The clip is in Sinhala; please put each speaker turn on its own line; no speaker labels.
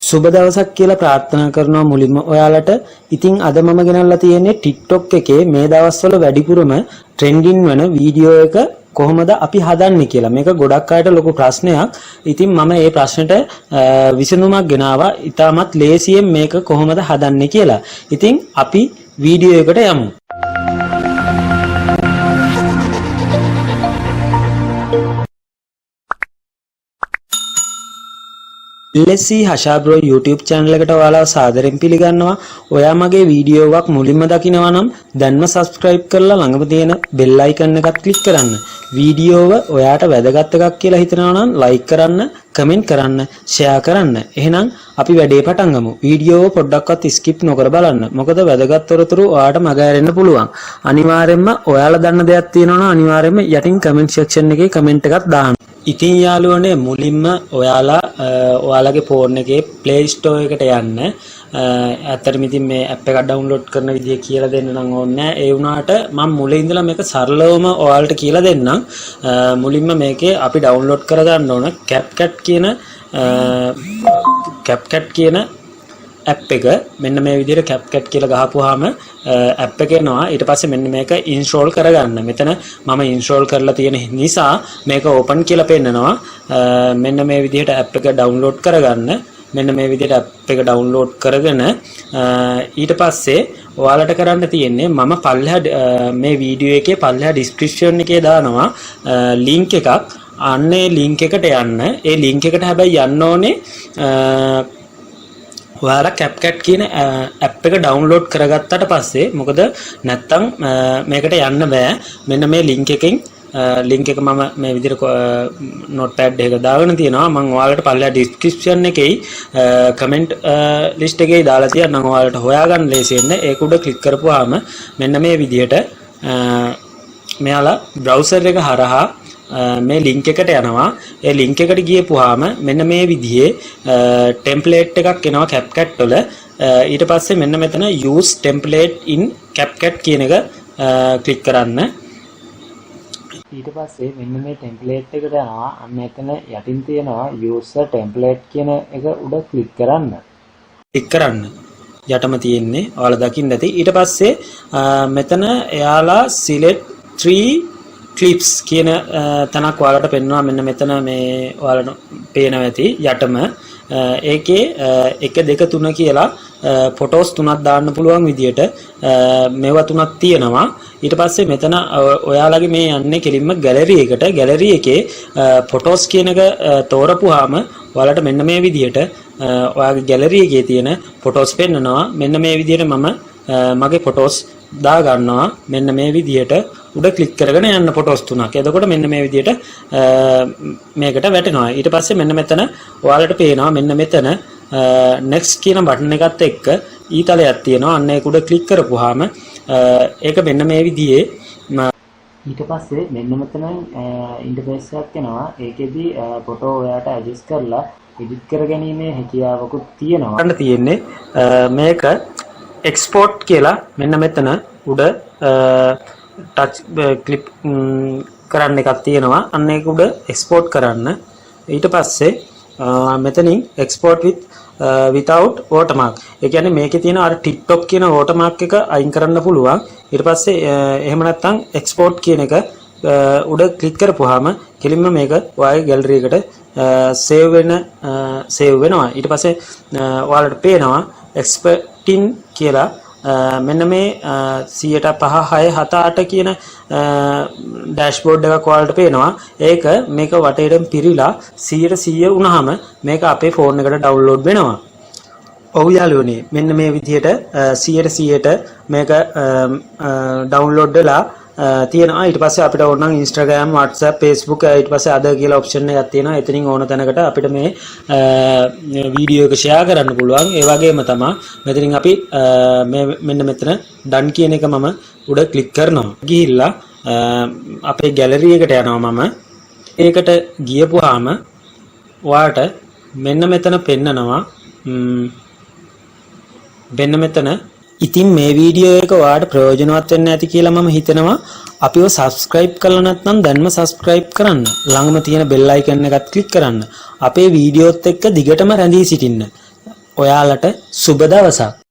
සුබ දවසක් කියලා ප්‍රාර්ථනා කරනවා මුලින්ම ඔයාලට. ඉතින් අද මම ගෙනල්ලා තියෙන්නේ TikTok එකේ මේ දවස්වල වැඩිපුරම ට්‍රෙන්ඩින් වෙන වීඩියෝ එක කොහොමද අපි හදන්නේ කියලා. මේක ගොඩක් අයට ලොකු ප්‍රශ්නයක්. ඉතින් මම මේ ප්‍රශ්නෙට විසඳුමක් ගෙනාවා. ඉතාමත් ලේසියෙන් මේක කොහොමද හදන්නේ කියලා. ඉතින් අපි වීඩියෝ එකට යමු. LSC හෂාබ්‍රෝ YouTube channel එකට ඔයාලව සාදරයෙන් පිළිගන්නවා. ඔයා මගේ වීඩියෝ එකක් මුලින්ම දකිනවා නම් දැන්ම subscribe කරලා ළඟම තියෙන bell icon එකත් click කරන්න. වීඩියෝව ඔයාට වැදගත් එකක් කියලා හිතනවා නම් like කරන්න, comment කරන්න, share කරන්න. එහෙනම් අපි වැඩේ පටන් ගමු. වීඩියෝව පොඩ්ඩක්වත් skip නොකර බලන්න. මොකද වැදගත් තොරතුරු ඔයාට මග ඇරෙන්න පුළුවන්. අනිවාර්යයෙන්ම ඔයාලා දන්න දෙයක් තියෙනවා නම් අනිවාර්යයෙන්ම යටින් comment section එකේ comment එකක් දාන්න. ඉතින් යාළුවනේ මුලින්ම ඔයාලගේ ෆෝන් එකේ Play Store එකට යන්න. ඇත්තටම ඉතින් මේ app එක download කරන විදිය කියලා දෙන්න නම් ඕනේ නැහැ. ඒ වුණාට මම මුලින් ඉඳලා මේක සරලවම ඔයාලට කියලා දෙන්නම්. මුලින්ම මේකේ අපි download කරගන්න ඕන CapCut කියන app එක. මෙන්න මේ විදිහට CapCut කියලා ගහපුවාම app එක එනවා. ඊට පස්සේ මෙන්න මේක install කරගන්න. මෙතන මම install කරලා තියෙන නිසා මේක open කියලා පෙන්නනවා. මෙන්න මේ විදිහට app එක download කරගන්න. මෙන්න මේ විදිහට app එක download කරගෙන ඊට පස්සේ ඔයාලට කරන්න තියෙන්නේ මම පල්ලෙහා මේ වීඩියෝ එකේ පල්ලෙහා description එකේ දානවා link එකක්. අන්නේ link එකට යන්න. ඒ link එකට හැබැයි යන්න ඕනේ ඔයාලා CapCut කියන app එක download කරගත්තට පස්සේ. මොකද නැත්තම් මේකට යන්න බෑ. මෙන්න මේ link එකෙන් link එක මම මේ විදිහට notepad එකක දාගෙන තියෙනවා. මම ඔයාලට පල්ලෙහා description එකේ comment list එකේ දාලා තියන්නම්. ඔයාලට හොයාගන්න ලේසි වෙන්න. ඒක උඩ click කරපුවාම මෙන්න මේ විදිහට මෙයාලා browser එක හරහා මේ link එකට යනවා. ඒ link එකට ගියපුවාම මෙන්න මේ විදිහේ template එකක් එනවා CapCut වල. ඊට පස්සේ මෙන්න මෙතන use template in CapCut කියන එක click කරන්න. ඊට පස්සේ මෙන්න මේ template එකට යනවා. අන්න එතන යටින් තියෙනවා user template කියන එක උඩ click කරන්න. click කරන්න. යටම තියෙන්නේ ඔයාලා දකින්න ඇති. ඊට පස්සේ මෙතන එයාලා select 3 clips කියන තැනක් ඔයාලට පෙන්වනවා. මෙන්න මෙතන මේ ඔයාලට පේනවා ඇති යටම. ඒකේ 1 2 3 කියලා ෆොටෝස් 3ක් දාන්න පුළුවන් විදියට මේවා 3ක් තියෙනවා. ඊට පස්සේ මෙතන ඔයාලගේ මේ යන්නේ කෙලින්ම ගැලරි එකට. ගැලරි එකේ ෆොටෝස් කියන එක තෝරපුවාම ඔයාලට මෙන්න මේ විදියට ඔයාගේ ගැලරි එකේ තියෙන ෆොටෝස් පෙන්නනවා. මෙන්න මේ විදියට මම මගේ ෆොටෝස් දා ගන්නවා. මෙන්න මේ විදියට උඩ ක්ලික් කරගෙන යන්න ෆොටෝස් 3ක්. එතකොට මෙන්න මේ විදියට මේකට වැටෙනවා. ඊට පස්සේ මෙන්න මෙතන ඔයාලට පේනවා මෙන්න මෙතන next කියන බටන් එකත් එක්ක ඊතලයක් තියෙනවා. අන්න ඒක උඩ ක්ලික් කරපුවාම ඒක මෙන්න මේ විදිහේ ඊට පස්සේ මෙන්න මෙතන ඉන්ටර්ෆේස් එකක් එනවා. ඒකෙදි ෆොටෝ ඔයාට ඇඩ්ජස්ට් කරලා එඩිට් කරගැනීමේ හැකියාවකුත් තියෙනවා. ගන්න තියෙන්නේ මේක export කියලා මෙන්න මෙතන උඩ touch clip කරන්න එකක් තියෙනවා. අන්න ඒක උඩ export කරන්න. ඊට පස්සේ මෙතනින් export without watermark. ඒ කියන්නේ මේකේ තියෙන අර TikTok කියන watermark එක අයින් කරන්න පුළුවන්. ඊට පස්සේ එහෙම නැත්නම් export කියන එක උඩ click කරපුවාම කෙලින්ම මේක ඔයාගේ gallery එකට save වෙනවා. ඊට පස්සේ ඔයාලට පේනවා exporting කියලා මෙන්න මේ 100ට 5 6 7 8 කියන ඩෑෂ්බෝඩ් එකක් ඔයාලට පේනවා. ඒක මේක වටේටම පිරීලා 100% වුණාම මේක අපේ ෆෝන් එකට ඩවුන්ලෝඩ් වෙනවා. ඔව් යාළුවනේ මෙන්න මේ විදිහට 100% මේක ඩවුන්ලෝඩ් වෙලා තියෙනවා. ඊට පස්සේ අපිට ඕන නම් Instagram, WhatsApp, Facebook ඊට පස්සේ අද කියලා ඔප්ෂන් එකක් තියෙනවා. එතනින් ඕන තැනකට අපිට මේ වීඩියෝ එක ෂෙයා කරන්න පුළුවන්. ඒ වගේම තමයි මෙතනින් අපි මෙන්න මෙතන done කියන එක මම උඩ ක්ලික් කරනවා. ගිහිල්ලා අපේ ගැලරි එකට යනවා මම. ඒකට ගියපුවාම ඔයාට මෙන්න මෙතන පෙන්නනවා මෙන්න මෙතන. ඉතින් මේ වීඩියෝ එක ඔයාලට ප්‍රයෝජනවත් වෙන්න ඇති කියලා මම හිතනවා. අපිව subscribe කරලා නැත්නම් දැන්ම subscribe කරන්න. ළඟම තියෙන bell icon එකත් click කරන්න. අපේ වීඩියෝත් එක්ක දිගටම රැඳී සිටින්න. ඔයාලට සුබ දවසක්.